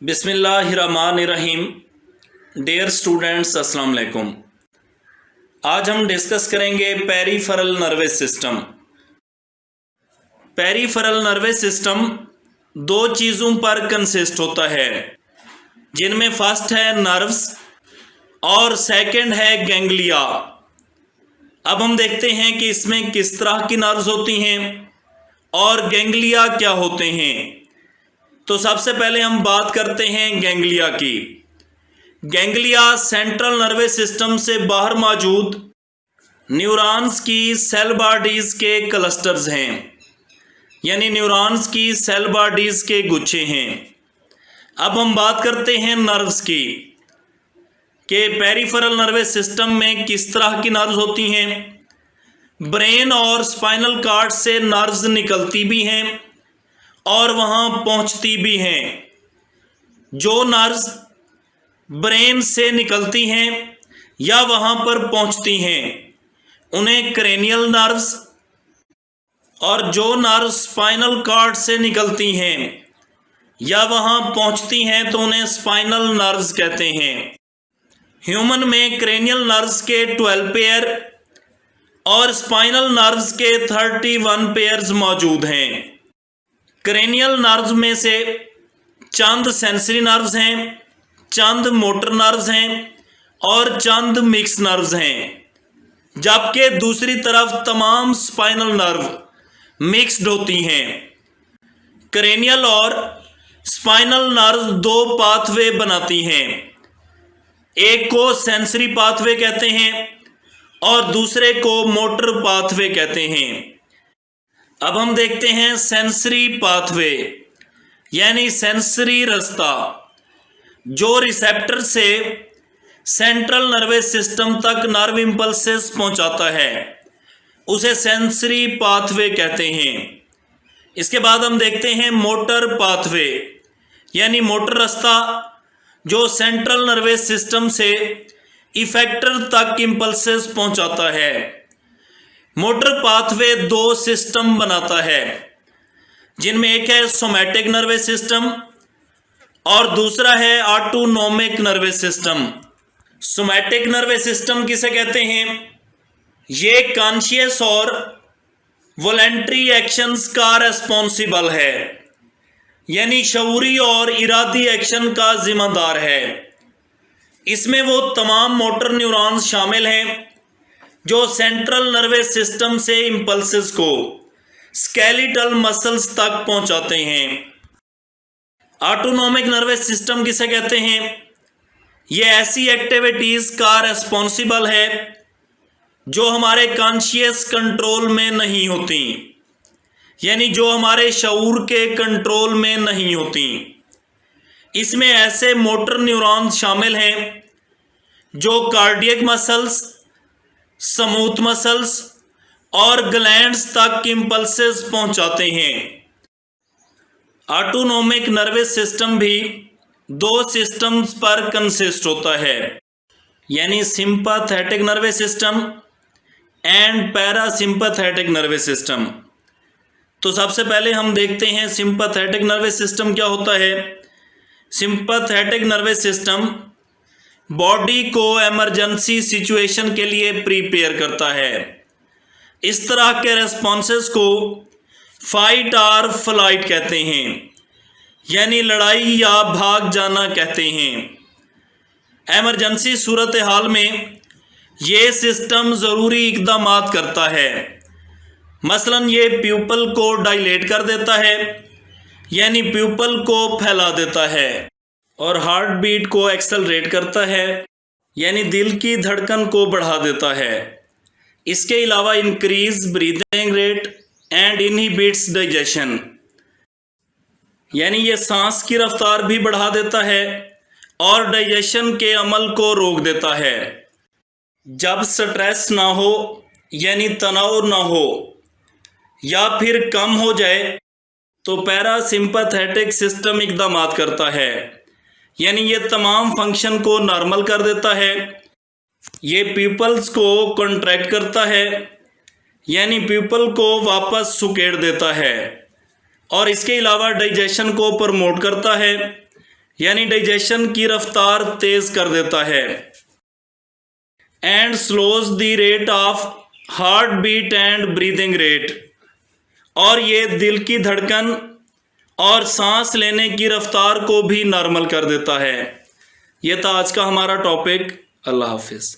बिस्मिल्लाहिर्रहमानिर्रहीम। Dear students, अस्सलाम वालेकुम। आज हम डिस्कस करेंगे peripheral nervous system. Peripheral nervous system दो चीज़ों पर कंसिस्ट होता है, जिनमें फर्स्ट है नर्व्स और सेकंड है गैंग्लिया। अब हम देखते हैं कि इसमें किस तरह की नर्व्स होती हैं और गैंग्लिया क्या होते हैं। तो सबसे पहले हम बात करते हैं गैंग्लिया की। गैंग्लिया सेंट्रल नर्वस सिस्टम से बाहर मौजूद न्यूरॉन्स की सेल बॉडीज़ के क्लस्टर्स हैं, यानी न्यूरॉन्स की सेल बॉडीज़ के गुच्छे हैं। अब हम बात करते हैं नर्व्स की कि पेरिफेरल नर्वस सिस्टम में किस तरह की नर्व्स होती हैं। ब्रेन और स्पाइनल कॉर्ड से नर्व्स निकलती भी हैं और वहाँ पहुँचती भी हैं। जो नर्व्स ब्रेन से निकलती हैं या वहाँ पर पहुँचती हैं उन्हें क्रेनियल नर्व्स, और जो नर्व्स स्पाइनल कॉर्ड से निकलती हैं या वहाँ पहुँचती हैं तो उन्हें स्पाइनल नर्व्स कहते हैं। ह्यूमन में क्रेनियल नर्व्स के 12 पेयर और स्पाइनल नर्व्स के 31 पेयर्स मौजूद हैं। क्रेनियल नर्व्स में से चंद सेंसरी नर्व्स हैं, चंद मोटर नर्व्स हैं और चंद मिक्स नर्व्स हैं, जबकि दूसरी तरफ तमाम स्पाइनल नर्व मिक्स्ड होती हैं। क्रेनियल और स्पाइनल नर्व्स दो पाथवे बनाती हैं, एक को सेंसरी पाथवे कहते हैं और दूसरे को मोटर पाथवे कहते हैं। अब हम देखते हैं सेंसरी पाथवे, यानी सेंसरी रास्ता जो रिसेप्टर से सेंट्रल नर्वस सिस्टम तक नर्व इंपल्सेस पहुंचाता है, उसे सेंसरी पाथवे कहते हैं। इसके बाद हम देखते हैं मोटर पाथवे, यानी मोटर रास्ता जो सेंट्रल नर्वस सिस्टम से इफेक्टर तक इंपल्सेस पहुंचाता है। मोटर पाथवे दो सिस्टम बनाता है, जिनमें एक है सोमैटिक नर्वस सिस्टम और दूसरा है autonomic nervous system. Somatic nervous system किसे कहते हैं? ये कॉन्शियस और वॉलेंट्री एक्शंस का रेस्पॉन्सिबल है, यानी शऊरी और इरादी एक्शन का जिम्मेदार है। इसमें वो तमाम मोटर न्यूरॉन्स शामिल हैं जो सेंट्रल नर्वस सिस्टम से इंपल्सेस को स्केलेटल मसल्स तक पहुंचाते हैं। ऑटोनोमिक नर्वस सिस्टम किसे कहते हैं? ये ऐसी एक्टिविटीज़ का रेस्पॉन्सिबल है जो हमारे कॉन्शियस कंट्रोल में नहीं होती, यानी जो हमारे शऊर के कंट्रोल में नहीं होती। इसमें ऐसे मोटर न्यूरॉन्स शामिल हैं जो कार्डियक मसल्स, स्मूथ मसल्स और ग्लैंड्स तक इंपल्सेस पहुंचाते हैं। ऑटोनोमिक नर्वस सिस्टम भी दो सिस्टम्स पर कंसिस्ट होता है, यानी sympathetic nervous system and parasympathetic nervous system. तो सबसे पहले हम देखते हैं सिंपैथेटिक नर्वस सिस्टम क्या होता है। सिंपैथेटिक नर्वस सिस्टम बॉडी को इमरजेंसी सिचुएशन के लिए प्रिपेयर करता है। इस तरह के रेस्पॉन्सेस को फाइट और फ्लाइट कहते हैं, यानी लड़ाई या भाग जाना कहते हैं। इमरजेंसी सूरत हाल में ये सिस्टम ज़रूरी इक़दामात करता है। मसलन ये प्यूपल को डायलेट कर देता है, यानी प्यूपल को फैला देता है, और हार्ट बीट को एक्सेलरेट करता है, यानी दिल की धड़कन को बढ़ा देता है। इसके अलावा increase breathing rate and inhibits digestion, यानी ये सांस की रफ्तार भी बढ़ा देता है और डाइजेशन के अमल को रोक देता है। जब स्ट्रेस ना हो, यानी तनाव ना हो या फिर कम हो जाए, तो पैरासिम्पैथेटिक सिस्टम इक़दामात करता है, यानी ये तमाम फंक्शन को नॉर्मल कर देता है। ये प्यूपल्स को कॉन्ट्रैक्ट करता है, यानी प्यूपल को वापस सुकेड़ देता है, और इसके अलावा डाइजेशन को प्रमोट करता है, यानी डाइजेशन की रफ्तार तेज कर देता है। And slows the rate of heart beat and breathing rate, और ये दिल की धड़कन और सांस लेने की रफ्तार को भी नॉर्मल कर देता है। ये था आज का हमारा टॉपिक। अल्लाह हाफिज़।